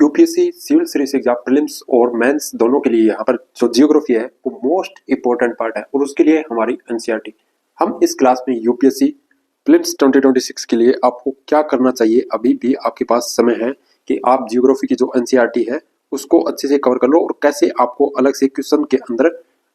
UPSC civil service exam prelims और mains दोनों के लिए यहाँ पर जो जियोग्राफी है वो मोस्ट इंपॉर्टेंट पार्ट है और उसके लिए हमारी एनसीईआरटी। हम इस क्लास में यूपीएससी प्रीलिम्स 2026 के लिए आपको क्या करना चाहिए, अभी भी आपके पास समय है कि आप जियोग्राफी की जो एनसीईआरटी है उसको अच्छे से कवर कर लो और कैसे आपको अलग से क्वेश्चन के अंदर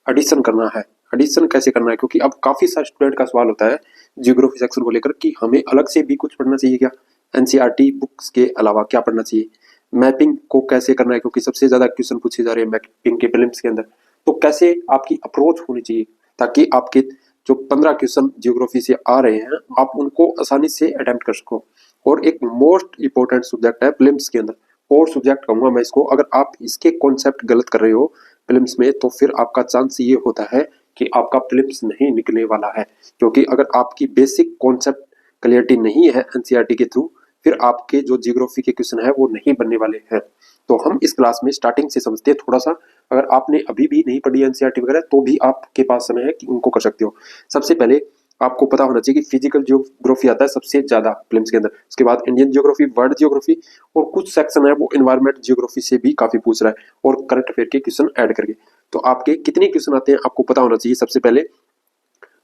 एडिशन करना है। एडिशन कैसे करना है, क्योंकि अब काफी सारे स्टूडेंट का सवाल होता है जियोग्राफी सेक्शन को लेकर कि हमें अलग से भी कुछ पढ़ना चाहिए क्या, एनसीईआरटी बुक्स के अलावा क्या पढ़ना चाहिए, मैपिंग को कैसे करना है, क्योंकि सबसे ज्यादा क्वेश्चन पूछे जा रहे हैं मैपिंग के प्रीलिम्स के अंदर। तो कैसे आपकी अप्रोच होनी चाहिए ताकि आपके जो 15 क्वेश्चन जियोग्राफी से आ रहे हैं आप उनको आसानी से अटेम्प्ट कर सको। और एक मोस्ट इंपॉर्टेंट सब्जेक्ट है प्रीलिम्स के अंदर, और सब्जेक्ट कहूंगा मैं इसको, अगर आप इसके कॉन्सेप्ट गलत कर रहे हो प्रीलिम्स में तो फिर आपका चांस ये होता है कि आपका प्रीलिम्स नहीं निकलने वाला है। क्योंकि अगर आपकी बेसिक कॉन्सेप्ट क्लियरिटी नहीं है एनसीईआरटी के थ्रू, फिर आपके जो जियोग्राफी के क्वेश्चन है वो नहीं बनने वाले हैं। तो हम इस क्लास में स्टार्टिंग से समझते हैं थोड़ा सा। अगर आपने अभी भी नहीं पढ़ी एनसीईआरटी वगैरह तो भी आपके पास समय है कि उनको कर सकते हो। सबसे पहले आपको पता होना चाहिए कि फिजिकल जियोग्राफी आता है सबसे ज्यादा प्रीलिम्स के अंदर, उसके बाद इंडियन जियोग्राफी, वर्ल्ड जियोग्राफी, और कुछ सेक्शन है वो एनवायरमेंट जियोग्राफी से भी काफी पूछ रहा है, और करंट अफेयर के क्वेश्चन ऐड करके। तो आपके कितने क्वेश्चन आते हैं आपको पता होना चाहिए। सबसे पहले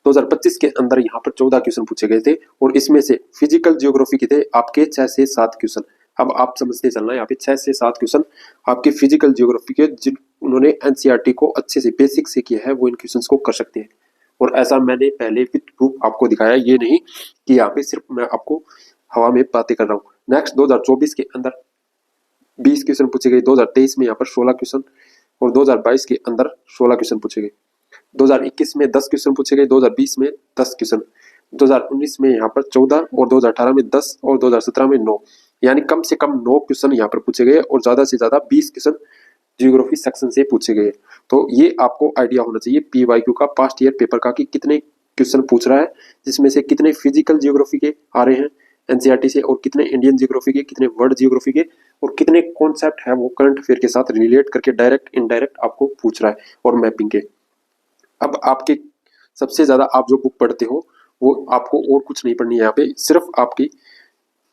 2025 के अंदर यहाँ पर 14 क्वेश्चन पूछे गए थे और इसमें से फिजिकल जियोग्राफी के थे आपके 6 से 7 क्वेश्चन। अब आप समझते चलना, यहाँ पे 6 से 7 क्वेश्चन आपके फिजिकल जियोग्राफी के, जिन उन्होंने एनसीईआरटी को अच्छे से बेसिक से किया है वो इन क्वेश्चंस को कर सकते हैं। और ऐसा मैंने पहले विद प्रूफ आपको दिखाया, ये नहीं कि यहाँ पे सिर्फ मैं आपको हवा में बातें कर रहा हूँ। नेक्स्ट 2024 के अंदर 20 क्वेश्चन पूछे गए, 2023 में यहाँ पर 16 क्वेश्चन, और 2022 के अंदर 16 क्वेश्चन पूछे गए, 2021 में 10 क्वेश्चन पूछे गए, 2020 में 10 क्वेश्चन, 2019 में यहाँ पर 14, और 2018 में 10, और 2017 में 9। यानी कम से कम 9 क्वेश्चन यहाँ पर पूछे गए और ज्यादा से ज्यादा 20 क्वेश्चन जियोग्राफी सेक्शन से पूछे गए। तो ये आपको आइडिया होना चाहिए पीवाईक्यू का, पास्ट ईयर पेपर का, कि कितने क्वेश्चन पूछ रहा है, जिसमें से कितने फिजिकल जियोग्राफी के आ रहे हैं एनसीईआरटी से, और कितने इंडियन जियोग्राफी के, कितने वर्ल्ड जियोग्राफी के, और कितने कॉन्सेप्ट है वो करंट अफेयर के साथ रिलेट करके डायरेक्ट इनडायरेक्ट आपको पूछ रहा है, और मैपिंग के। अब आपके सबसे ज्यादा आप जो बुक पढ़ते हो वो आपको और कुछ नहीं पढ़नी है, यहाँ पे सिर्फ आपकी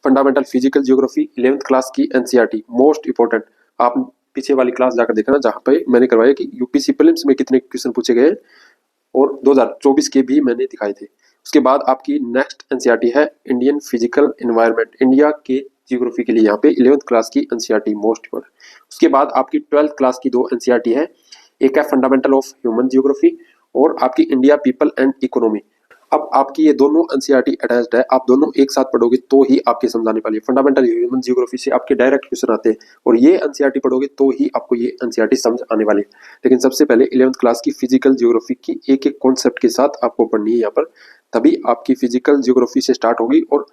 fundamental physical geography 11th class की एनसीईआरटी मोस्ट इंपॉर्टेंट। आप पीछे वाली क्लास जाकर देखना जहाँ पे मैंने करवाया कि यूपीसी प्रीलिम्स में कितने क्वेश्चन पूछे गए और 2024 के भी मैंने दिखाए थे। उसके बाद आपकी नेक्स्ट एनसीईआरटी है इंडियन फिजिकल एनवायरनमेंट, इंडिया के जियोग्राफी के लिए यहाँ पे 11th क्लास की एनसीईआरटी मोस्ट इंपॉर्टेंट। उसके बाद आपकी 12th क्लास की 2 एनसीईआरटी है, एक है फंडामेंटल ऑफ ह्यूमन जियोग्राफी और आपकी इंडिया पीपल एंड इकोनॉमी। अब आपकी ये दोनों एनसीईआरटी अटैच्ड है, आप दोनों एक साथ पढ़ोगे तो ही आपके समझाने वाली है। फंडामेंटल ह्यूमन जियोग्राफी से आपके डायरेक्ट क्वेश्चन आते हैं और ये एनसीईआरटी पढ़ोगे तो ही आपको ये एनसीईआरटी समझ आने वाली है। लेकिन सबसे पहले 11th क्लास की फिजिकल जियोग्राफी की एक एक कॉन्सेप्ट के साथ आपको पढ़नी है यहाँ पर, तभी आपकी फिजिकल जियोग्राफी से स्टार्ट होगी और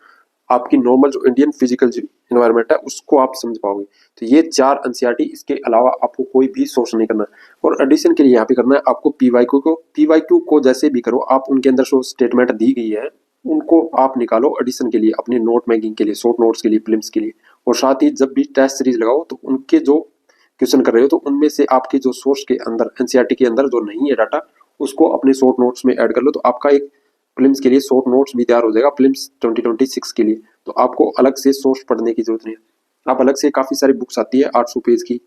आपकी नॉर्मल जो इंडियन फिजिकल एनवायरनमेंट है उसको आप समझ पाओगे। तो ये 4 एनसीईआरटी, इसके अलावा आपको कोई भी सोर्स नहीं करना। और एडिशन के लिए यहाँ पे करना है आपको पीवाईक्यू को जैसे भी करो आप, उनके अंदर जो स्टेटमेंट दी गई है उनको आप निकालो एडिशन के लिए, अपने नोट मेकिंग के लिए, शॉर्ट नोट्स के लिए, फिल्म्स के लिए। और साथ ही जब भी टेस्ट सीरीज लगाओ तो उनके जो क्वेश्चन कर रहे हो तो उनमें से आपके जो सोर्स के अंदर एनसीईआरटी के अंदर जो नहीं है डाटा उसको अपने शॉर्ट नोट्स में ऐड कर लो, तो आपका एक फिल्म्स के लिए शॉर्ट नोट्स भी तैयार हो जाएगा फिल्म्स 2026 के लिए। तो आपको अलग से सोर्स पढ़ने की जरूरत नहीं है। आप अलग से काफी सारी बुक्स आती है 800 पेज की,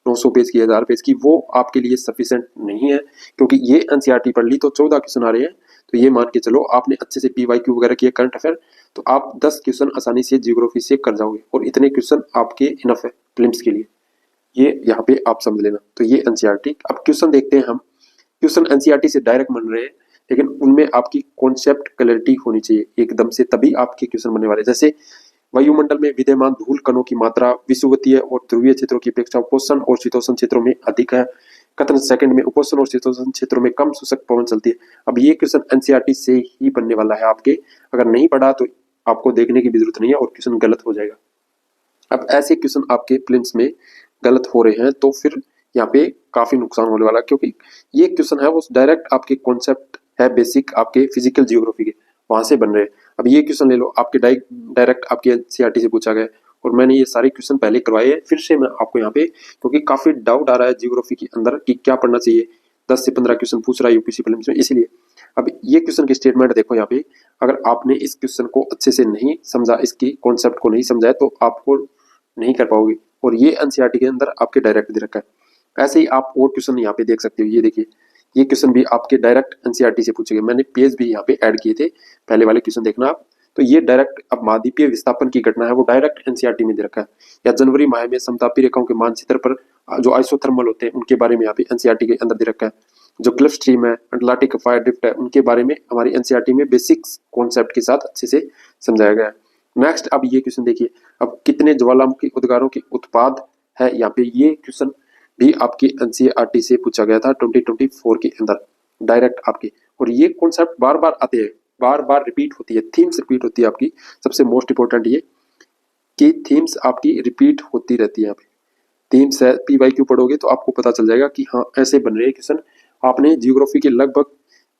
900 पेज की, 1000 पेज की, वो आपके लिए सफिशिएंट नहीं है। क्योंकि ये एनसीईआरटी पढ़ ली तो 14 क्वेश्चन आ रहे हैं, तो ये मान के चलो आपने अच्छे से पीवाईक्यू वगैरह किया करंट अफेयर तो आप 10 क्वेश्चन आसानी से जियोग्राफी से कर जाओगे और इतने क्वेश्चन आपके इनफ है फिल्म्स के लिए। ये यहाँ पे आप समझ लेना। तो ये एनसीईआरटी। अब क्वेश्चन देखते हैं हम। क्वेश्चन एनसीईआरटी से डायरेक्ट बन रहे हैं लेकिन उनमें आपकी कॉन्सेप्ट क्लैरिटी होनी चाहिए एकदम से, तभी आपके क्वेश्चन बनने वाले। जैसे वायुमंडल में विद्यमान धूल कणों की मात्रा विषुवतीय और ध्रुवीय क्षेत्रों की अपेक्षा उपोष्ण और शीतोष्ण क्षेत्रों में अधिक है। कथन सेकंड में उपोष्ण और शीतोष्ण क्षेत्रों में कम शुष्क पवन चलती है। अब ये क्वेश्चन एनसीईआरटी से ही बनने वाला है आपके, अगर नहीं पढ़ा तो आपको देखने की भी जरूरत नहीं है और क्वेश्चन गलत हो जाएगा। अब ऐसे क्वेश्चन आपके प्रीलिम्स में गलत हो रहे हैं तो फिर यहाँ पे काफी नुकसान होने वाला है, क्योंकि ये क्वेश्चन है वो डायरेक्ट आपके कॉन्सेप्ट है बेसिक आपके फिजिकल जियोग्राफी के, वहां से बन रहे हैं। अब ये क्वेश्चन ले लो, आपके डायरेक्ट आपके एनसीईआरटी से पूछा गया और मैंने ये सारे क्वेश्चन पहले करवाए हैं, फिर से मैं आपको यहाँ पे, क्योंकि काफी डाउट आ रहा है जियोग्राफी के अंदर कि क्या पढ़ना चाहिए, 10 से 15 क्वेश्चन पूछ रहा है यूपीसी प्रीलिम्स में, इसलिए। अब ये क्वेश्चन की स्टेटमेंट देखो यहाँ पे, अगर आपने इस क्वेश्चन को अच्छे से नहीं समझा, इसकी कॉन्सेप्ट को नहीं समझा है तो आपको नहीं कर पाओगे। और ये एनसीईआरटी के अंदर आपके डायरेक्ट दे रखा है। ऐसे ही आप और क्वेश्चन यहाँ पे देख सकते हो, ये देखिए ये क्वेश्चन भी आपके डायरेक्ट एनसीईआरटी से पूछे गए। मैंने पेज भी यहाँ पे ऐड किए थे, पहले वाले क्वेश्चन देखना आप। तो ये डायरेक्ट अब महाद्वीपीय विस्थापन की घटना है वो डायरेक्ट एनसीईआरटी में दे रखा है। या जनवरी माह में समतापी रेखाओं के मानचित्र पर जो आइसोथर्मल होते हैं उनके बारे में यहाँ पे एनसीईआरटी के अंदर दे रखा है। जो गल्फ स्ट्रीम है, अटलांटिक फायर ड्रिफ्ट है, उनके बारे में हमारी एनसीईआरटी में बेसिक्स कॉन्सेप्ट के साथ अच्छे से समझाया गया है। नेक्स्ट अब ये क्वेश्चन देखिए, अब कितने ज्वालामुखी उद्गारों के उत्पाद है, यहाँ पे ये क्वेश्चन भी आपकी एनसीईआरटी से पूछा गया था 2024 के अंदर डायरेक्ट आपके। और ये कॉन्सेप्ट बार बार आते हैं, बार बार रिपीट होती है, थीम्स रिपीट होती है आपकी। सबसे मोस्ट इंपॉर्टेंट ये कि थीम्स आपकी रिपीट होती रहती है। यहाँ पे थीम्स है, पीवाईक्यू पढ़ोगे तो आपको पता चल जाएगा कि हाँ ऐसे बन रहे हैं क्वेश्चन। आपने जियोग्राफी के लगभग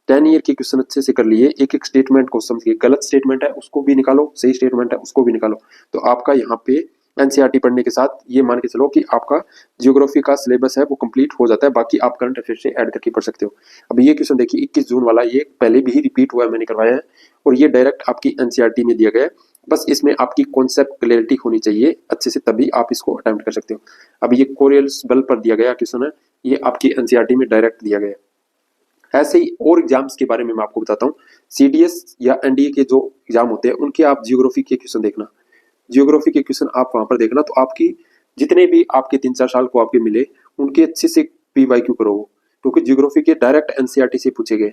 10 ईयर के क्वेश्चन अच्छे से कर लिए, एक एक स्टेटमेंट को समझिए, गलत स्टेटमेंट है उसको भी निकालो, सही स्टेटमेंट है उसको भी निकालो। तो आपका यहाँ पे एनसीईआरटी पढ़ने के साथ ये मान के चलो कि आपका जियोग्राफी का सिलेबस है वो कंप्लीट हो जाता है। बाकी आप करंट अफेयर से ऐड करके पढ़ सकते हो। अब ये क्वेश्चन देखिए 21 जून वाला, ये पहले भी रिपीट हुआ है, मैंने करवाया है और ये डायरेक्ट आपकी एनसीईआरटी में दिया गया है। बस इसमें आपकी कॉन्सेप्ट क्लैरिटी होनी चाहिए अच्छे से, तभी आप इसको अटेम्प्ट कर सकते हो। अब ये कोरियल्स बल पर दिया गया क्वेश्चन है, ये आपकी एनसीईआरटी में डायरेक्ट दिया गया है। ऐसे ही और एग्जाम्स के बारे में मैं आपको बताता हूँ। सीडीएस या एनडीए के जो एग्जाम होते हैं उनके आप जियोग्राफी के क्वेश्चन देखना, जियोग्राफी के क्वेश्चन आप वहां पर देखना। तो आपकी जितने भी आपके 3-4 साल को आपके मिले उनके अच्छे से पीवाईक्यू करो, क्योंकि जियोग्राफी के डायरेक्ट एनसीईआरटी से पूछे गए।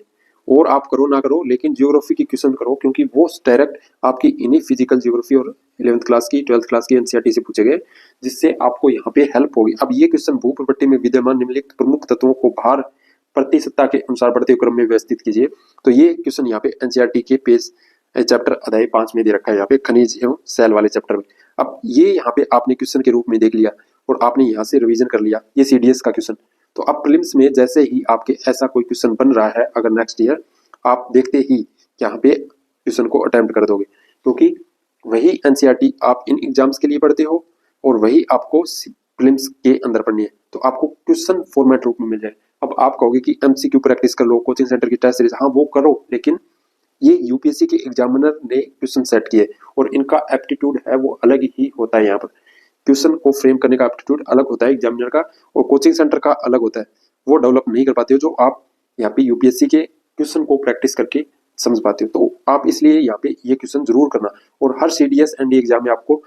और आप करो ना करो लेकिन जियोग्राफी की क्वेश्चन करो, क्योंकि वो डायरेक्ट आपकी इन्हीं फिजिकल जियोग्राफी और 11th क्लास की 12th क्लास की एनसीईआरटी से पूछे गए, जिससे आपको यहाँ पे हेल्प होगी। अब ये क्वेश्चन भूप्रपट्टी में विद्यमान निम्नलिखित प्रमुख तत्वों को भार प्रतिशतता के अनुसार बढ़ते क्रम में व्यवस्थित कीजिए। तो ये क्वेश्चन यहाँ पे एनसीईआरटी के पेज चैप्टर अध्याय 5 में दे रखा है, यहाँ पे खनिज एवं सेल वाले चैप्टर में। अब ये यहाँ पे आपने क्वेश्चन के रूप में देख लिया और आपने यहाँ से रिवीजन कर लिया, ये सीडीएस का क्वेश्चन। तो अब प्रीलिम्स में जैसे ही आपके ऐसा कोई क्वेश्चन बन रहा है अगर नेक्स्ट ईयर, आप देखते ही यहाँ पे क्वेश्चन को अटेम्प्ट कर दोगे, क्योंकि वही एनसीईआरटी आप इन एग्जाम्स के लिए पढ़ते हो और वही आपको प्रीलिम्स के अंदर पढ़नी है। तो आपको क्वेश्चन फॉर्मेट रूप में मिल जाए। अब आप कहोगे कि एमसीक्यू प्रैक्टिस कर लो, कोचिंग सेंटर की टेस्ट सीरीज, हाँ वो करो, लेकिन ये यूपीएससी के एग्जामिनर ने क्वेश्चन सेट किए और इनका एप्टीट्यूड है वो अलग ही होता है। यहाँ पर क्वेश्चन को फ्रेम करने का एप्टीट्यूड अलग होता है एग्जामिनर का, और कोचिंग सेंटर का अलग होता है। वो डेवलप नहीं कर पाते हो जो आप यहाँ पे यूपीएससी के क्वेश्चन को प्रैक्टिस करके समझ पाते हो। तो आप इसलिए यहाँ पे ये क्वेश्चन जरूर करना। और हर सीडीएस एनडीए एग्जाम में आपको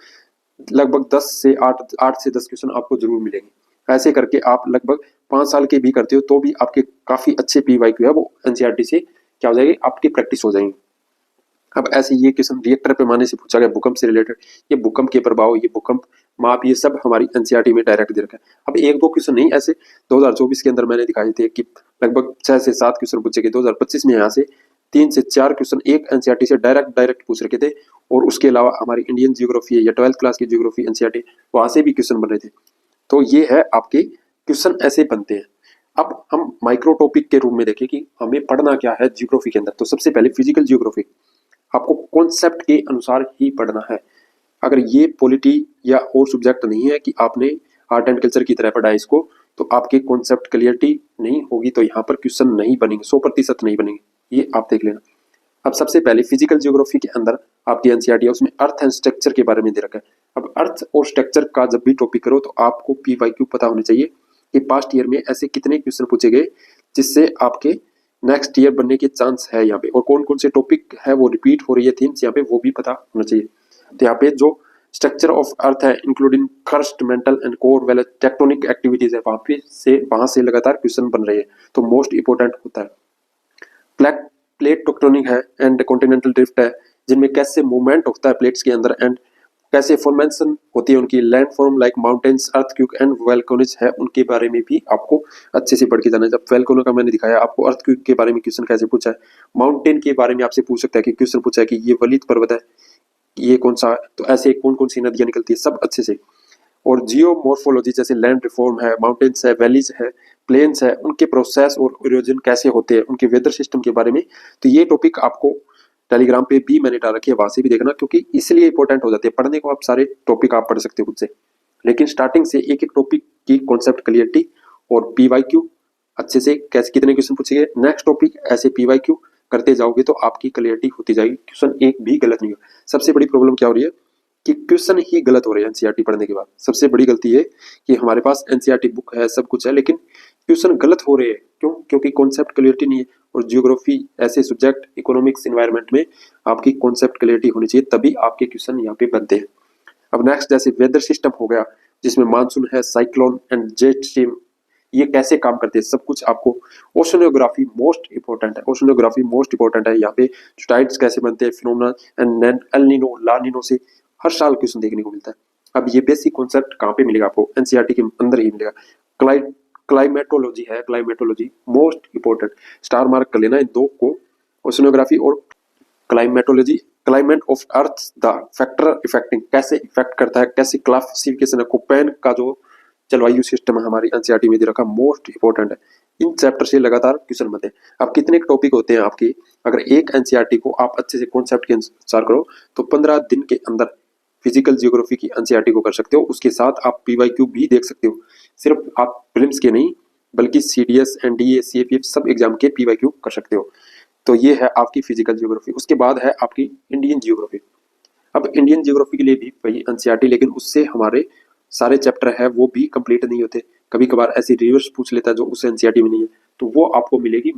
लगभग 8 से 10 क्वेश्चन आपको जरूर मिलेंगे। ऐसे करके आप लगभग 5 साल के भी करते हो तो भी आपके काफी अच्छे पीवाईक्यू है वो एनसीईआरटी से क्या हो जाएगी, आपकी प्रैक्टिस हो जाएगी। अब ऐसे ये क्वेश्चन रिएक्टर पैमाने से पूछा गया, भूकंप से रिलेटेड, ये भूकंप के प्रभाव, ये भूकंप माप, ये सब हमारी एनसीईआरटी में डायरेक्ट दे रखा है। अब एक दो क्वेश्चन नहीं, ऐसे 2024 के अंदर मैंने दिखाए थे कि लगभग 6 से 7 क्वेश्चन पूछे गए। 2025 में यहाँ से 3 से 4 क्वेश्चन एक एनसीईआरटी से डायरेक्ट पूछ रखे थे, और उसके अलावा हमारी इंडियन जियोग्राफी या 12th क्लास की जियोग्राफी एनसीईआरटी, वहां से भी क्वेश्चन बन रहे थे। तो ये है आपके क्वेश्चन ऐसे बनते हैं। अब हम माइक्रो टॉपिक के रूप में देखें कि हमें पढ़ना क्या है जियोग्राफी के अंदर। तो सबसे पहले फिजिकल जियोग्राफी आपको कॉन्सेप्ट के अनुसार ही पढ़ना है। अगर ये पॉलिटी या और सब्जेक्ट नहीं है कि आपने आर्ट एंड कल्चर की तरह पढ़ा है इसको, तो आपके कॉन्सेप्ट क्लियरिटी नहीं होगी, तो यहाँ पर क्वेश्चन नहीं बनेंगे, 100% नहीं बनेंगे, ये आप देख लेना। अब सबसे पहले फिजिकल जियोग्राफी के अंदर आपकी एनसीईआरटी है, उसमें अर्थ एंड स्ट्रक्चर के बारे में दे रखा है। अब अर्थ और स्ट्रक्चर का जब भी टॉपिक करो तो आपको पीवाईक्यू पता होने चाहिए कि पास्ट ईयर में ऐसे कितने क्वेश्चन पूछे गए जिससे आपके नेक्स्ट ईयर बनने के चांस है यहाँ पे, और कौन कौन से टॉपिक है वो रिपीट हो रही है थीम्स यहाँ पे, वो भी पता होना चाहिए। तो यहाँ पे जो स्ट्रक्चर ऑफ अर्थ है including crust, mental and core well tectonic activities है, वहां से लगातार क्वेश्चन बन रहे हैं, तो मोस्ट इंपोर्टेंट होता है। प्लेट टेक्टोनिक है एंड कॉन्टिनेंटल ड्रिफ्ट है, जिनमें कैसे मूवमेंट होता है प्लेट्स के अंदर एंड कैसे फॉर्मेशन होती है उनकी, landform like mountains, earthquake and volcanoes है, उनके बारे में भी आपको अच्छे से पढ़ के जाना है। जब वोल्केनो का मैंने दिखाया आपको, अर्थक्वेक के बारे में क्वेश्चन कैसे पूछा है, माउंटेन के बारे में आपसे पूछ सकता है कि क्वेश्चन पूछा है कि ये वलित पर्वत है, ये कौन सा है, तो ऐसे कौन कौन सी नदियां निकलती है, सब अच्छे से। और जियोमॉर्फोलॉजी जैसे लैंड रिफॉर्म है, माउंटेन्स है, वैलीज है, प्लेन्स है, उनके प्रोसेस और इरोजन कैसे होते हैं, उनके वेदर सिस्टम के बारे में, तो ये टॉपिक आपको टेलीग्राम पे भी मैंने डाल रखी है, वहां से भी देखना, क्योंकि इसलिए इंपॉर्टेंट हो जाते हैं पढ़ने को। आप सारे टॉपिक आप पढ़ सकते हो खुद से, लेकिन स्टार्टिंग से एक एक टॉपिक की कॉन्सेप्ट क्लियरिटी और पीवाईक्यू अच्छे से कैसे कितने क्वेश्चन पूछेंगे, नेक्स्ट टॉपिक ऐसे पीवाईक्यू करते जाओगे तो आपकी क्लियरिटी होती जाएगी, क्वेश्चन एक भी गलत नहीं हो। सबसे बड़ी प्रॉब्लम क्या हो रही है कि क्वेश्चन ही गलत हो रहे हैं एनसीईआरटी पढ़ने के बाद। सबसे बड़ी गलती है कि हमारे पास एनसीईआरटी बुक है, सब कुछ है, लेकिन क्वेश्चन गलत हो रहे हैं। क्यों? क्योंकि कॉन्सेप्ट क्लियरिटी नहीं है। और जियोग्राफी ऐसे सब्जेक्ट, इकोनॉमिक्स एनवायरनमेंट में आपकी कॉन्सेप्ट क्लियरिटी होनी चाहिए, तभी आपके क्वेश्चन यहाँ पे बनते हैं। अब नेक्स्ट जैसे वेदर सिस्टम हो गया, जिसमें मानसून है, साइक्लोन एंड जेट स्ट्रीम, ये कैसे काम करते हैं सब कुछ आपको। ओशनोग्राफी मोस्ट इंपॉर्टेंट है, ओशनोग्राफी मोस्ट इंपॉर्टेंट है। यहाँ पे टाइड्स कैसे बनते हैं, phenomena and El Nino, La Nina से हर साल क्वेश्चन देखने को मिलता है। अब ये बेसिक कॉन्सेप्ट कहाँ पे मिलेगा आपको? एनसीईआरटी के अंदर ही मिलेगा। क्लाइमेटोलॉजी है, climatology most important, star mark कर लेना इन दो को, ओशनोग्राफी और climatology. Climate of earth the factor affecting, कैसे इफेक्ट करता है, कैसे क्लासिफिकेशन है, कोपेन का जो जलवायु सिस्टम है हमारी एनसीईआरटी में दे रखा, मोस्ट इंपॉर्टेंट है। इन चैप्टर से लगातार क्वेश्चन बनते हैं। अब कितने टॉपिक होते हैं आपके? अगर एक एनसीईआरटी को आप अच्छे से कॉन्सेप्ट के अनुसार करो तो 15 दिन के अंदर फिजिकल जियोग्राफी की एनसीईआरटी को कर सकते हो। उसके साथ आप पीवाईक्यू भी देख सकते हो, सिर्फ आप प्रीलिम्स के नहीं बल्कि सीडीएस, एनडीए, सीएपीएफ सब एग्जाम के पीवाईक्यू कर सकते हो। तो ये है आपकी फिजिकल जियोग्राफी। उसके बाद है आपकी इंडियन जियोग्राफी। अब इंडियन जियोग्राफी के लिए भी वही एनसीईआरटी, लेकिन उससे हमारे सारे चैप्टर है वो भी कंप्लीट नहीं होते। कभी कभार ऐसी रिवर्स पूछ लेता है जो उस एनसीईआरटी में नहीं है, तो वो आपको मिलेगी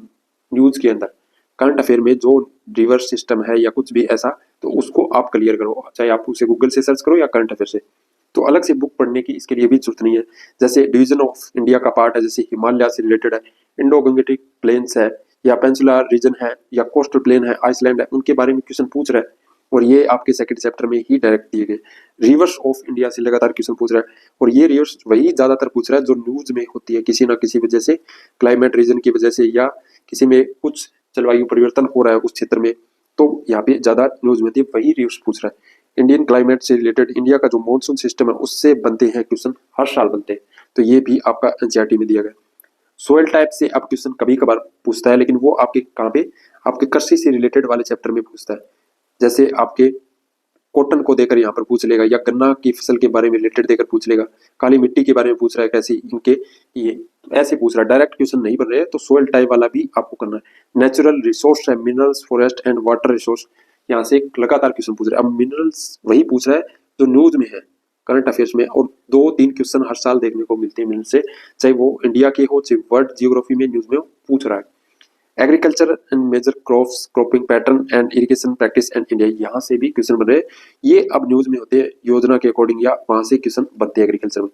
न्यूज के अंदर। करंट अफेयर में जो रिवर्स सिस्टम है या कुछ भी ऐसा, तो उसको आप क्लियर करो, चाहे आप उसे गूगल से सर्च करो या करंट अफेयर से। तो अलग से बुक पढ़ने की इसके लिए भी जरूरत नहीं है। जैसे डिवीजन ऑफ इंडिया का पार्ट है, जैसे हिमालय से रिलेटेड है, इंडो गंगेटिक प्लेन्स है, या पेंसुलर रीजन है, या कोस्टल प्लेन है, आइसलैंड है, उनके बारे में क्वेश्चन पूछ रहा है। और ये आपके सेकंड चैप्टर में ही डायरेक्ट दिए गए। रिवर्स ऑफ इंडिया से लगातार क्वेश्चन पूछ रहा है, और ये रिवर्स वही ज्यादातर पूछ रहा है जो न्यूज में होती है किसी ना किसी वजह से, क्लाइमेट रीजन की वजह से, या किसी में कुछ जलवायु परिवर्तन हो रहा है उस क्षेत्र में, तो यहाँ पे ज्यादा न्यूज में थी, वही रिवर्स पूछ रहा है। इंडियन क्लाइमेट से रिलेटेड, इंडिया का जो मॉनसून सिस्टम है उससे बनते हैं क्वेश्चन, हर साल बनते हैं। तो ये भी आपका एनसीईआरटी में दिया गया। सोयल टाइप से अब क्वेश्चन कभी कभार पूछता है, लेकिन वो आपके कहाँ पे, आपके कृषि से रिलेटेड वाले चैप्टर में पूछता है। जैसे आपके कॉटन को देकर यहाँ पर पूछ लेगा, या गन्ना की फसल के बारे में रिलेटेड देकर पूछ लेगा, काली मिट्टी के बारे में पूछ रहा है कैसी इनके, ये ऐसे पूछ रहा है। डायरेक्ट क्वेश्चन नहीं बन रहे, तो सोयल टाइप वाला भी आपको करना है। नेचुरल रिसोर्स है, minerals, forest and water resource, यहाँ से लगातार क्वेश्चन पूछ रहे हैं। अब मिनरल्स वही पूछ रहा है जो न्यूज में है, करंट अफेयर्स में, और 2-3 क्वेश्चन हर साल देखने को मिलते हैं मिनरल से, चाहे वो इंडिया के हो चाहे वर्ल्ड जियोग्राफी में न्यूज में पूछ रहा है। Agriculture and major crops, cropping pattern and irrigation practice and India, यहाँ से भी क्वेश्चन बन रहे हैं। ये अब न्यूज में होते हैं योजना के अकॉर्डिंग, या वहां से क्वेश्चन बनते हैं एग्रीकल्चर में।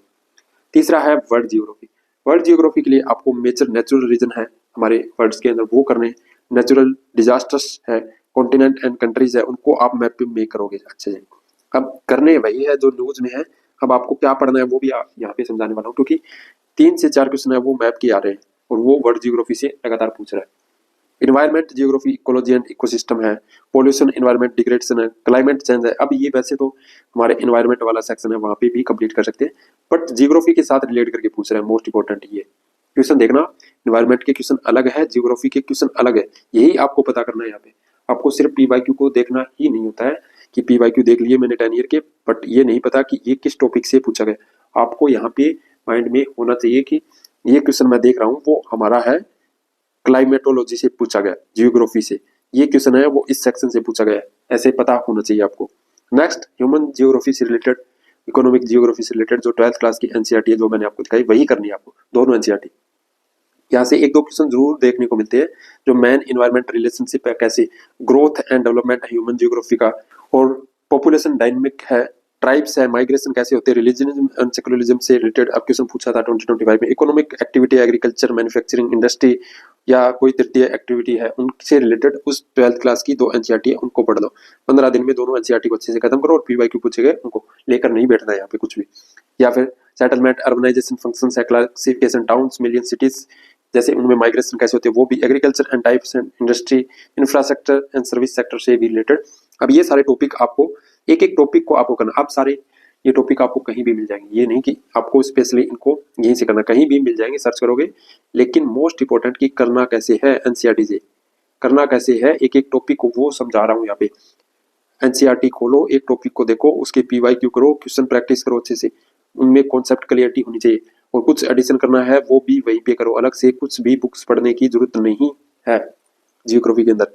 तीसरा है वर्ल्ड जियोग्राफी। वर्ल्ड जियोग्राफी के लिए आपको मेजर नेचुरल रीजन है हमारे वर्ल्ड के अंदर, वो करने। नेचुरल डिजास्टर्स है, कॉन्टिनेंट एंड कंट्रीज है, उनको आप मैप पे मेक करोगे अच्छे से। अब करने वही है जो न्यूज में है। अब आपको क्या पढ़ना है वो भी यहाँ पे समझाने वाला हूँ, क्योंकि 3 से 4 क्वेश्चन है वो मैप के आ रहे हैं, और वो वर्ल्ड जियोग्राफी से लगातार पूछ रहा है। Environment geography, ecology and ecosystem है, पोल्यूशन, इन्वायरमेंट डिग्रेडेशन है, क्लाइमेट चेंज है। अब ये वैसे तो हमारे इन्वायरमेंट वाला सेक्शन है, वहां पे भी कंप्लीट कर सकते हैं, बट जियोग्राफी के साथ रिलेट करके पूछ रहे हैं। मोस्ट इंपॉर्टेंट ये क्वेश्चन देखना, इन्वायरमेंट के क्वेश्चन अलग है, जियोग्राफी के क्वेश्चन अलग है, यही आपको पता करना है। यहाँ पे आपको सिर्फ पीवाईक्यू को देखना ही नहीं होता है कि पीवाईक्यू देख लिए मैंने 10 ईयर के, बट ये नहीं पता कि ये किस टॉपिक से पूछा गया। आपको यहाँ पे माइंड में होना चाहिए कि ये क्वेश्चन मैं देख रहा हूँ वो हमारा है क्लाइमेटोलॉजी से पूछा गया, जियोग्राफी से ये क्वेश्चन है वो इस सेक्शन से पूछा गया है, ऐसे पता होना चाहिए आपको। नेक्स्ट ह्यूमन जियोग्राफी से रिलेटेड, इकोनॉमिक जियोग्राफी से रिलेटेड जो 12th क्लास की एनसीईआरटी है जो मैंने आपको दिखाई, वही करनी है आपको, दोनों एनसीईआरटी। यहाँ से 1-2 क्वेश्चन जरूर देखने को मिलते हैं, जो मैन इन्वायरमेंट रिलेशनशिप है, कैसे ग्रोथ एंड डेवलपमेंट है ह्यूमन जियोग्राफी का, और पॉपुलेशन डायनेमिक है, ट्राइब्स है, माइग्रेशन कैसे होते हैं, रिलीजनिज्म एंड सेकुलरिज्म से रिलेटेड अब क्वेश्चन पूछा था 2025 में। Economic activity, agriculture, manufacturing, industry, या कोई तृतीय एक्टिविटी है, उनसे रिलेटेड उस 12th क्लास की 2 एनसीईआरटी है उनको पढ़ लो। 15 दिन में दोनों एनसीईआरटी को अच्छे से खत्म करो, और पीवाईक्यू पूछे गए उनको लेकर नहीं बैठना है यहाँ पे कुछ भी। या फिर सेटलमेंट, अर्बनाइजेशन, फंक्शंस है, क्लासिफिकेशन, टाउन्स, मिलियन, सिटीज, जैसे उनमें माइग्रेशन कैसे होते हैं वो भी, agriculture and types and industry, infrastructure and service sector से भी रिलेटेड। अब ये सारे टॉपिक आपको, एक एक टॉपिक को आपको करना। अब सारे ये टॉपिक आपको कहीं भी मिल जाएंगे, ये नहीं कि आपको स्पेशली इनको यहीं से करना, कहीं भी मिल जाएंगे, सर्च करोगे। लेकिन मोस्ट इंपॉर्टेंट कि करना कैसे है, एनसीईआरटी से करना कैसे है, एक एक टॉपिक को वो समझा रहा हूँ यहाँ पे। एनसीईआरटी खोलो, एक टॉपिक को देखो, उसके पीवाईक्यू करो, क्वेश्चन प्रैक्टिस करो अच्छे से, उनमें कॉन्सेप्ट क्लियरिटी होनी चाहिए, और कुछ एडिशन करना है वो भी वहीं पे करो, अलग से कुछ भी बुक्स पढ़ने की जरूरत नहीं है जियोग्राफी के अंदर।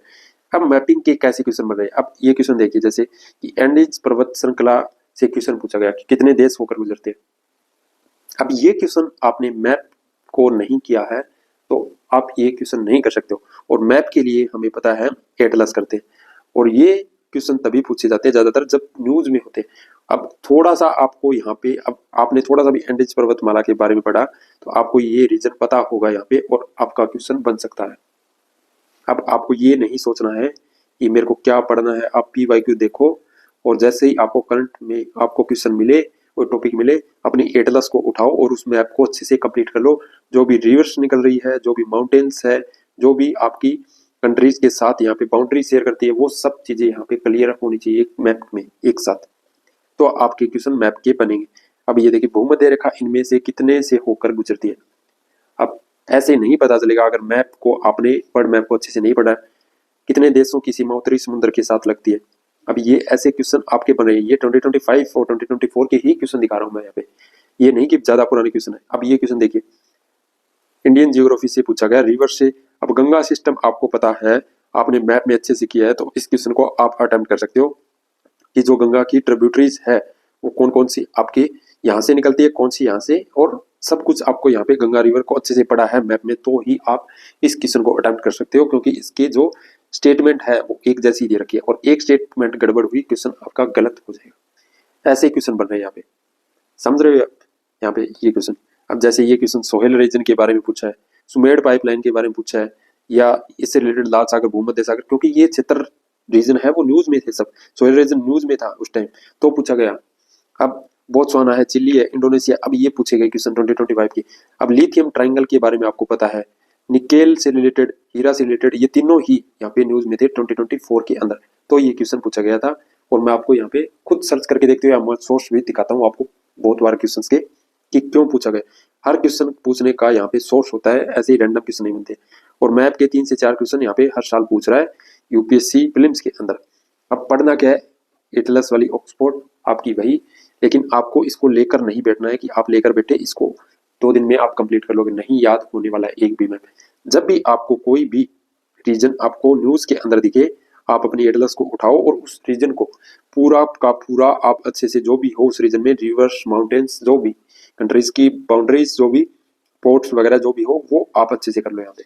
अब मैपिंग के कैसे क्वेश्चन बन रहे हैं, अब ये क्वेश्चन देखिए, जैसे कि एंडीज पर्वत श्रृंखला से क्वेश्चन पूछा गया कि कितने देश होकर गुजरते हैं। अब ये क्वेश्चन आपने मैप को नहीं किया है तो आप ये क्वेश्चन नहीं कर सकते हो। और मैप के लिए हमें पता है एटलस करते हैं, और ये क्वेश्चन तभी पूछे जाते हैं ज्यादातर जब न्यूज में होते हैं। अब थोड़ा सा आपको यहाँ पे, अब आपने थोड़ा सा भी एंडीज पर्वतमाला के बारे में पढ़ा तो आपको ये रीजन पता होगा यहाँ पे, और आपका क्वेश्चन बन सकता है। अब आपको ये नहीं सोचना है कि मेरे को क्या पढ़ना है, आप PYQ देखो और जैसे ही आपको करंट में आपको क्वेश्चन मिले, कोई टॉपिक मिले, अपनी एटलस को उठाओ और उस मैप को अच्छे से कंप्लीट कर लो। जो भी रिवर्स निकल रही है, जो भी माउंटेन्स है, जो भी आपकी कंट्रीज के साथ यहाँ पे बाउंड्री शेयर करती है, वो सब चीजें यहाँ पे क्लियर होनी चाहिए एक मैप में एक साथ, तो आपके क्वेश्चन मैप के बनेंगे। अब ये देखिए भूमध्य रेखा इनमें से कितने से होकर गुजरती है। अब ऐसे नहीं पता चलेगा अगर मैप को आपने वर्ल्ड मैप को अच्छे से नहीं पढ़ा, कितने देशों की सीमा उत्तरी समुद्र के साथ लगती है। अब ये ऐसे क्वेश्चन आपके बन रहे हैं, ये 2025 और 2024 के ही क्वेश्चन दिखा रहा हूं मैं यहाँ पे, ये नहीं कि ज्यादा पुराने क्वेश्चन है। अब ये क्वेश्चन देखिए, इंडियन जियोग्राफी से पूछा गया, रिवर से। अब गंगा सिस्टम आपको पता है, आपने मैप में अच्छे से किया है, तो इस क्वेश्चन को आप अटेम्प्ट कर सकते हो कि जो गंगा की ट्रिब्यूटरीज है वो कौन कौन सी आपके यहाँ से निकलती है, कौन सी यहाँ से, और सब कुछ आपको यहाँ पे गंगा रिवर को अच्छे से पढ़ा है मैप में, तो ही आप इस क्वेश्चन को अटेम्प्ट कर सकते हो, क्योंकि इसके जो स्टेटमेंट है वो एक जैसी दे रखी है, और एक स्टेटमेंट गड़बड़ हुई क्वेश्चन आपका गलत हो जाएगा। ऐसे क्वेश्चन बन रहे हैं यहाँ पे, समझ रहे हो आप यहाँ पे ये क्वेश्चन। अब जैसे ये क्वेश्चन सोहेल रीजन के बारे में पूछा है, सुमेड़ पाइपलाइन के बारे में पूछा है, या इससे रिलेटेड लाल सागर, भूमध्य सागर, क्योंकि ये क्षेत्र रीजन है वो न्यूज में थे सब, सोहेल रीजन न्यूज में था उस टाइम, तो पूछा गया। अब बोत्सवाना है, चिली है, इंडोनेशिया, अब ये पूछे गए क्वेश्चन 2025 की। अब लिथियम ट्रायंगल के बारे में आपको पता है, निकेल से रिलेटेड, हीरा से रिलेटेड, ये तीनों ही यहाँ पे न्यूज में थे 2024 के अंदर, तो ये क्वेश्चन पूछा गया था। और मैं आपको यहाँ पे खुद सर्च करके देखते हुए मैं सोर्स भी दिखाता हूँ आपको बहुत बार क्वेश्चन के कि क्यों पूछा गया। हर क्वेश्चन पूछने का यहाँ पे सोर्स होता है, ऐसे ही रैंडम क्वेश्चन नहीं बनते। और मैप के 3 से 4 क्वेश्चन यहाँ पे हर साल पूछ रहा है यूपीएससी प्रीलिम्स के अंदर। अब पढ़ना क्या है, एटलस वाली ऑक्सफोर्ड आपकी वही, लेकिन आपको इसको लेकर नहीं बैठना है कि आप लेकर बैठे इसको 2 दिन में आप कंप्लीट कर लोगे, नहीं याद होने वाला है एक भी मैप। जब भी आपको कोई भी रीजन आपको न्यूज के अंदर दिखे, आप अपनी एटलस को उठाओ और उस रीजन को पूरा का पूरा आप अच्छे से, जो भी हो उस रीजन में, रिवर्स, माउंटेन्स, जो भी कंट्रीज की बाउंड्रीज, जो भी पोर्ट्स वगैरह जो भी हो, वो आप अच्छे से कर लो यहाँ पे,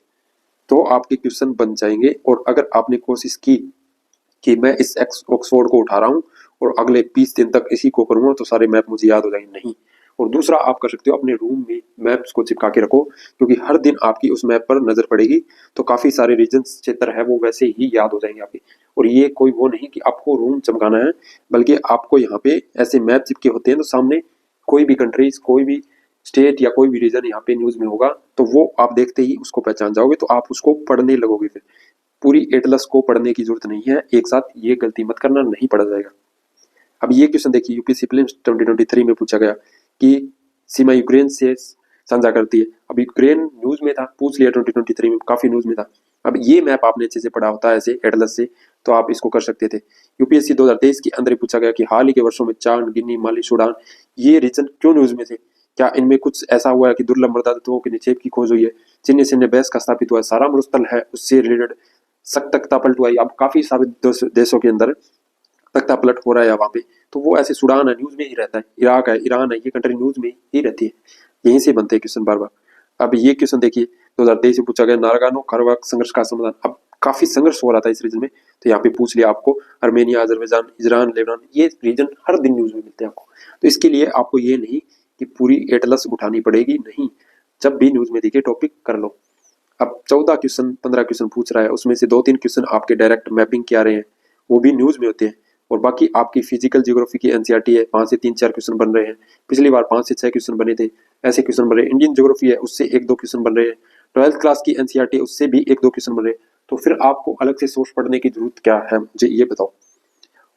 तो आपके क्वेश्चन बन जाएंगे। और अगर आपने कोशिश की कि मैं इस ऑक्सफोर्ड को उठा रहा हूँ और अगले 20 दिन तक इसी को करूंगा तो सारे मैप मुझे याद हो जाएंगे, नहीं। और दूसरा आप कर सकते हो, अपने रूम में मैप्स को चिपका के रखो, क्योंकि हर दिन आपकी उस मैप पर नजर पड़ेगी तो काफी सारे रीजन क्षेत्र है वो वैसे ही याद हो जाएंगे आपके। और ये कोई वो नहीं कि आपको रूम चमकाना है, बल्कि आपको यहाँ पे ऐसे मैप चिपके होते हैं तो सामने कोई भी कंट्रीज, कोई भी स्टेट या कोई भी रीजन यहाँ पे न्यूज में होगा तो वो आप देखते ही उसको पहचान जाओगे, तो आप उसको पढ़ने लगोगे। फिर पूरी एटलस को पढ़ने की जरूरत नहीं है एक साथ, ये गलती मत करना, नहीं पढ़ा जाएगा। अब ये क्वेश्चन देखिए, यूपीएससी प्रीलिम्स 2023 में पूछा गया कि सीमा यूक्रेन से साझा करती है। अब यूक्रेन न्यूज में था, पूछ लिया 2023 में, काफी न्यूज में था। अब ये मैप आपने अच्छे से पढ़ा होता है ऐसे एटलस से, तो आप इसको कर सकते थे। यूपीएससी 2023 के अंदर पूछा गया कि हाल ही के वर्षों में चांद, गिनी, माली, सूडान, ये रीजन क्यों न्यूज में थे। क्या इनमें कुछ ऐसा हुआ है कि दुर्लभ मृदा तत्वों के निक्षेप की खोज हुई है, चिन्ह चिन्ह बैस का स्थापित हुआ है, सारा मरुस्थल है उससे रिलेटेड सख्त तख्ता पलट हुआ है। अब काफी सारे देशों के अंदर तख्ता पलट हो रहा है वहां पे, तो वो ऐसे सूडान है न्यूज में ही रहता है, इराक है, ईरान है, ये कंट्री न्यूज में ही रहती है, यहीं से बनते हैं क्वेश्चन बार बार। अब ये क्वेश्चन देखिए 2023 में पूछा गया, नारगानो कराबाख संघर्ष का समाधान। अब काफी संघर्ष हो रहा था इस रीजन में, तो यहाँ पे पूछ लिया आपको अर्मेनिया, अजरबैजान, इजरान, लेबनान, ये रीजन हर दिन न्यूज में मिलते हैं आपको। तो इसके लिए आपको ये नहीं कि पूरी एटलस उठानी पड़ेगी, नहीं, जब भी न्यूज में दिखे टॉपिक कर लो। अब 14 क्वेश्चन 15 क्वेश्चन पूछ रहा है, उसमें से 2-3 क्वेश्चन आपके डायरेक्ट मैपिंग के आ रहे हैं, वो भी न्यूज में होते हैं। और बाकी आपकी फिजिकल जियोग्राफी की एनसीईआरटी है, 5 से 3-4 क्वेश्चन बन रहे हैं, पिछली बार 5 से 6 क्वेश्चन बने थे, ऐसे क्वेश्चन बन रहे हैं। इंडियन जियोग्राफी है, उससे 1-2 क्वेश्चन बन रहे हैं। 12th क्लास की एनसीईआरटी, उससे भी 1-2 क्वेश्चन बन रहे हैं। तो फिर आपको अलग से सोर्स पढ़ने की जरूरत क्या है, मुझे ये बताओ।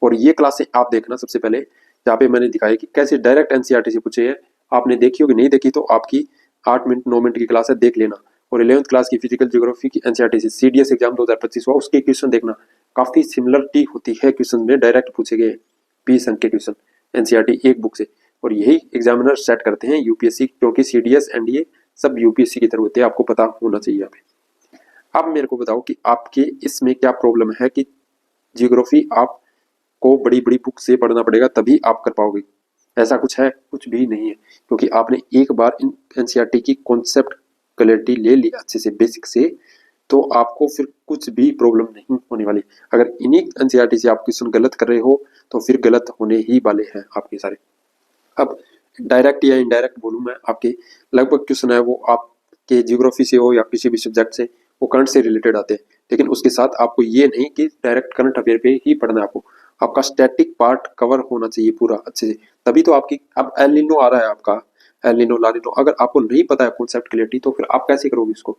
और ये क्लासें आप देखना, सबसे पहले यहाँ पे मैंने दिखाया कि कैसे डायरेक्ट एनसीईआरटी से पूछे हैं, आपने देखी होगी, नहीं देखी तो आपकी 8 मिनट 9 मिनट की क्लास है, देख लेना। और 11th क्लास की फिजिकल ज्योग्राफी की एनसीईआरटी से सीडीएस एग्जाम 2025 हुआ, उसके क्वेश्चन देखना, काफी सिमिलरिटी होती है क्वेश्चन में, डायरेक्ट पूछे गए 20 अंक के क्वेश्चन एनसीईआरटी एक बुक से। और यही एग्जामिनर सेट करते हैं यूपीएससी, क्योंकि सीडीएस एनडीए सब यूपीएससी की तरह होते हैं, आपको पता होना चाहिए यहाँ पे। अब मेरे को बताओ कि आपके इसमें क्या प्रॉब्लम है कि जियोग्राफी आप को बड़ी बड़ी बुक से पढ़ना पड़ेगा तभी आप कर पाओगे। ऐसा कुछ है? कुछ भी नहीं है, क्योंकि आपने एक बार इन एनसीईआरटी की कॉन्सेप्ट क्लैरिटी ले ली अच्छे से बेसिक से, तो आपको फिर कुछ भी प्रॉब्लम नहीं होने वाली। अगर इन्हीं एनसीईआरटी से आप क्वेश्चन गलत कर रहे हो तो फिर गलत होने ही वाले हैं आपके सारे। अब डायरेक्ट या इनडायरेक्ट बोलूँ मैं, आपके लगभग क्वेश्चन है वो आपके ज्योग्राफी से हो या किसी भी सब्जेक्ट से, वो करंट से रिलेटेड आते हैं। लेकिन उसके साथ आपको ये नहीं कि डायरेक्ट करंट अफेयर पे ही पढ़ना है आपको, आपका स्टैटिक पार्ट कवर होना चाहिए पूरा अच्छे से, तभी तो आपकी। अब एल नीनो आ रहा है आपका, एल नीनो ला नीनो, अगर आपको नहीं पता है कॉन्सेप्ट क्लियरिटी तो फिर आप कैसे करोगे इसको?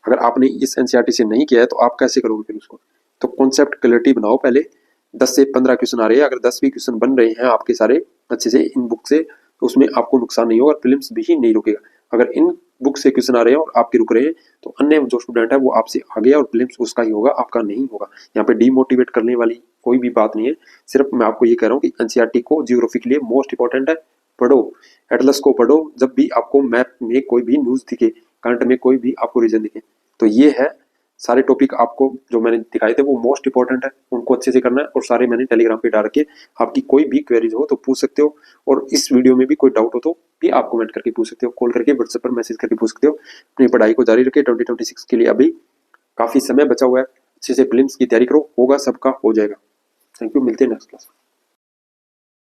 अगर आपने इस एनसीईआरटी से नहीं किया है तो आप कैसे करोगे फिर उसको? तो कॉन्सेप्ट क्लियरिटी बनाओ पहले। 10 से 15 क्वेश्चन आ रहे हैं, अगर 10 भी क्वेश्चन बन रहे हैं आपके सारे अच्छे से इन बुक से, तो उसमें आपको नुकसान नहीं होगा और प्रीलिम्स भी नहीं रुकेगा। अगर इन बुक से क्वेश्चन आ रहे हैं और आपके रुक रहे हैं तो अन्य जो स्टूडेंट है वो आपसे आगे और प्रीलिम्स उसका ही होगा, आपका नहीं होगा। यहाँ पे डीमोटिवेट करने वाली कोई भी बात नहीं है, सिर्फ मैं आपको ये कह रहा हूँ कि एनसीईआरटी को ज्योग्राफी के लिए मोस्ट इंपॉर्टेंट है, पढ़ो। एटलस को पढ़ो, जब भी आपको मैप में कोई भी न्यूज दिखे, करंट में कोई भी आपको रीजन दिखे, तो ये है सारे टॉपिक आपको जो मैंने दिखाए थे वो मोस्ट इंपॉर्टेंट है, उनको अच्छे से करना है। और सारे मैंने टेलीग्राम पे डाल रखे, आपकी कोई भी क्वेरीज हो तो पूछ सकते हो, और इस वीडियो में भी कोई डाउट हो तो भी आप कमेंट करके पूछ सकते हो, कॉल करके, व्हाट्सएप पर मैसेज करके पूछ सकते हो। अपनी पढ़ाई को जारी रखे, 2026 के लिए अभी काफी समय बचा हुआ है, अच्छे से प्रीलिम्स की तैयारी करो, होगा सबका हो जाएगा। थैंक यू, मिलते हैं नेक्स्ट क्लास।